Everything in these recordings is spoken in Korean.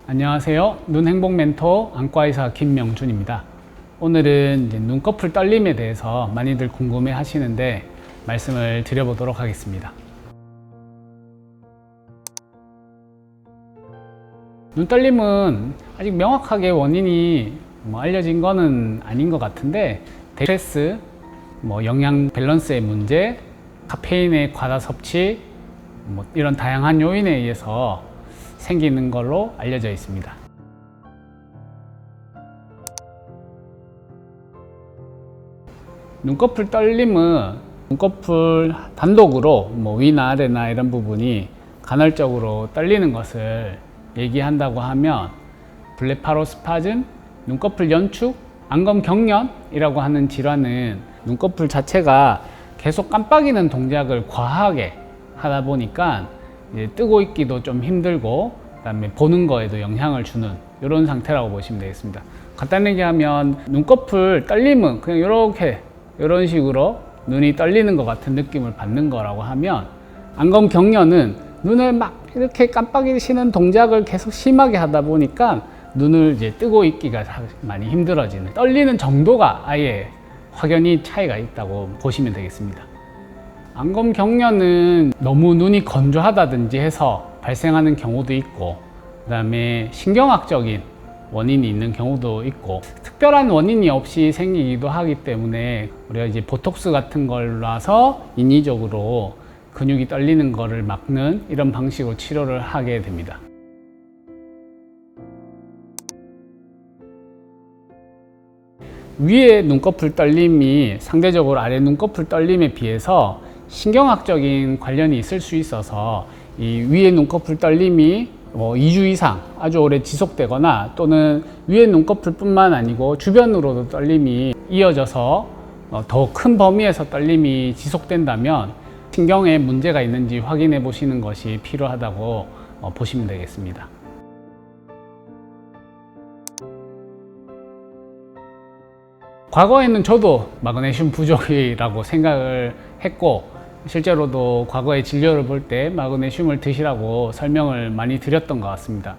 안녕하세요. 눈행복 멘토 안과의사 김명준입니다. 오늘은 이제 눈꺼풀 떨림에 대해서 많이들 궁금해 하시는데 말씀을 드려보도록 하겠습니다. 눈떨림은 아직 명확하게 원인이 알려진 거는 아닌 것 같은데, 스트레스, 영양 밸런스의 문제, 카페인의 과다 섭취, 이런 다양한 요인에 의해서 생기는 걸로 알려져 있습니다. 눈꺼풀 떨림은 눈꺼풀 단독으로 위나 아래나 이런 부분이 간헐적으로 떨리는 것을 얘기한다고 하면 블레파로스파즘, 눈꺼풀 연축, 안검경련이라고 하는 질환은 눈꺼풀 자체가 계속 깜빡이는 동작을 과하게 하다 보니까 이제 뜨고 있기도 좀 힘들고, 그다음에 보는 거에도 영향을 주는 이런 상태라고 보시면 되겠습니다. 간단하게 하면 눈꺼풀 떨림은 그냥 이런 식으로 눈이 떨리는 것 같은 느낌을 받는 거라고 하면, 안검경련은 눈을 막 이렇게 깜빡이시는 동작을 계속 심하게 하다 보니까 눈을 이제 뜨고 있기가 많이 힘들어지는, 떨리는 정도가 아예 확연히 차이가 있다고 보시면 되겠습니다. 안검경련은 너무 눈이 건조하다든지 해서 발생하는 경우도 있고, 그 다음에 신경학적인 원인이 있는 경우도 있고, 특별한 원인이 없이 생기기도 하기 때문에 우리가 이제 보톡스 같은 걸 놔서 인위적으로 근육이 떨리는 거를 막는 이런 방식으로 치료를 하게 됩니다. 위에 눈꺼풀 떨림이 상대적으로 아래 눈꺼풀 떨림에 비해서 신경학적인 관련이 있을 수 있어서, 이 위에 눈꺼풀 떨림이 2주 이상 아주 오래 지속되거나, 또는 위에 눈꺼풀 뿐만 아니고 주변으로도 떨림이 이어져서 더 큰 범위에서 떨림이 지속된다면 신경에 문제가 있는지 확인해 보시는 것이 필요하다고 보시면 되겠습니다. 과거에는 저도 마그네슘 부족이라고 생각을 했고, 실제로도 과거에 진료를 볼 때 마그네슘을 드시라고 설명을 많이 드렸던 것 같습니다.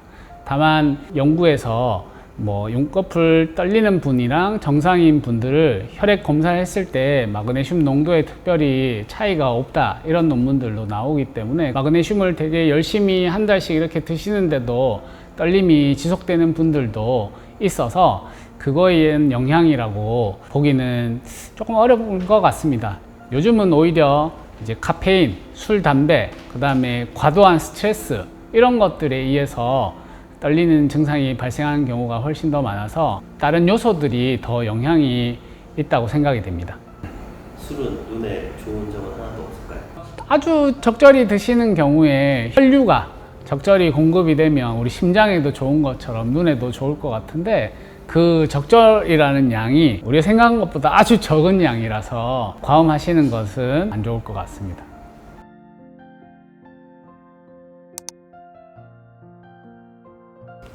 다만 연구에서 눈꺼풀 떨리는 분이랑 정상인 분들을 혈액 검사를 했을 때 마그네슘 농도에 특별히 차이가 없다, 이런 논문들도 나오기 때문에 마그네슘을 되게 열심히 한 달씩 이렇게 드시는데도 떨림이 지속되는 분들도 있어서 그거에 의한 영향이라고 보기는 조금 어려운 것 같습니다. 요즘은 오히려 이제 카페인, 술, 담배, 그 다음에 과도한 스트레스, 이런 것들에 의해서 떨리는 증상이 발생하는 경우가 훨씬 더 많아서 다른 요소들이 더 영향이 있다고 생각이 됩니다. 술은 눈에 좋은 점은 하나도 없을까요? 아주 적절히 드시는 경우에 혈류가 적절히 공급이 되면 우리 심장에도 좋은 것처럼 눈에도 좋을 것 같은데, 그 적절이라는 양이 우리가 생각한 것보다 아주 적은 양이라서 과음하시는 것은 안 좋을 것 같습니다.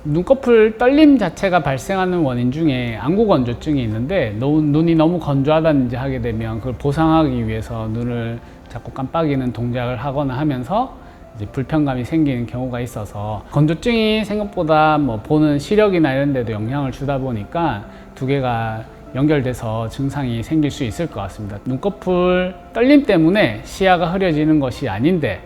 눈꺼풀 떨림 자체가 발생하는 원인 중에 안구건조증이 있는데, 눈이 너무 건조하다든지 하게 되면 그걸 보상하기 위해서 눈을 자꾸 깜빡이는 동작을 하거나 하면서 이제 불편감이 생기는 경우가 있어서, 건조증이 생각보다 보는 시력이나 이런 데도 영향을 주다 보니까 두 개가 연결돼서 증상이 생길 수 있을 것 같습니다. 눈꺼풀 떨림 때문에 시야가 흐려지는 것이 아닌데,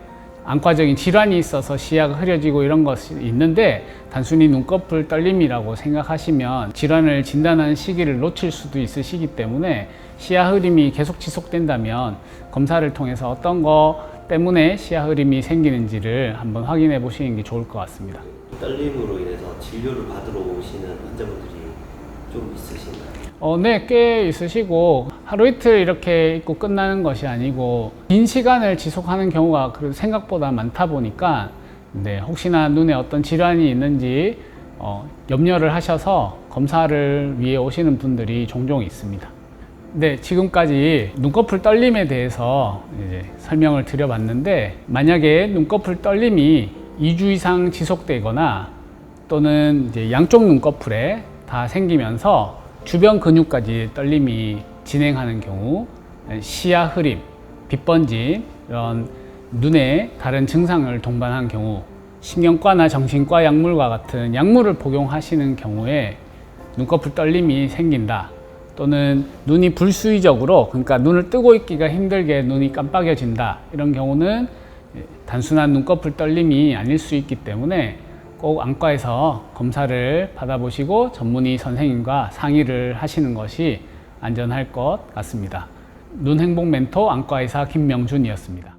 안과적인 질환이 있어서 시야가 흐려지고 이런 것이 있는데, 단순히 눈꺼풀 떨림이라고 생각하시면 질환을 진단하는 시기를 놓칠 수도 있으시기 때문에, 시야 흐림이 계속 지속된다면 검사를 통해서 어떤 거 때문에 시야 흐림이 생기는지를 한번 확인해 보시는 게 좋을 것 같습니다. 떨림으로 인해서 진료를 받으러 오시는 환자분들이 좀 있으신가요? 네, 꽤 있으시고, 하루 이틀 이렇게 있고 끝나는 것이 아니고 긴 시간을 지속하는 경우가 생각보다 많다 보니까, 혹시나 눈에 어떤 질환이 있는지 염려를 하셔서 검사를 위해 오시는 분들이 종종 있습니다. 네, 지금까지 눈꺼풀 떨림에 대해서 이제 설명을 드려봤는데, 만약에 눈꺼풀 떨림이 2주 이상 지속되거나, 또는 이제 양쪽 눈꺼풀에 다 생기면서 주변 근육까지 떨림이 진행하는 경우, 시야 흐림, 빛번짐, 이런 눈에 다른 증상을 동반한 경우, 신경과나 정신과 약물과 같은 약물을 복용하시는 경우에 눈꺼풀 떨림이 생긴다, 또는 눈이 불수의적으로, 그러니까 눈을 뜨고 있기가 힘들게 눈이 깜빡여진다, 이런 경우는 단순한 눈꺼풀 떨림이 아닐 수 있기 때문에 꼭 안과에서 검사를 받아보시고 전문의 선생님과 상의를 하시는 것이 안전할 것 같습니다. 눈행복 멘토 안과의사 김명준이었습니다.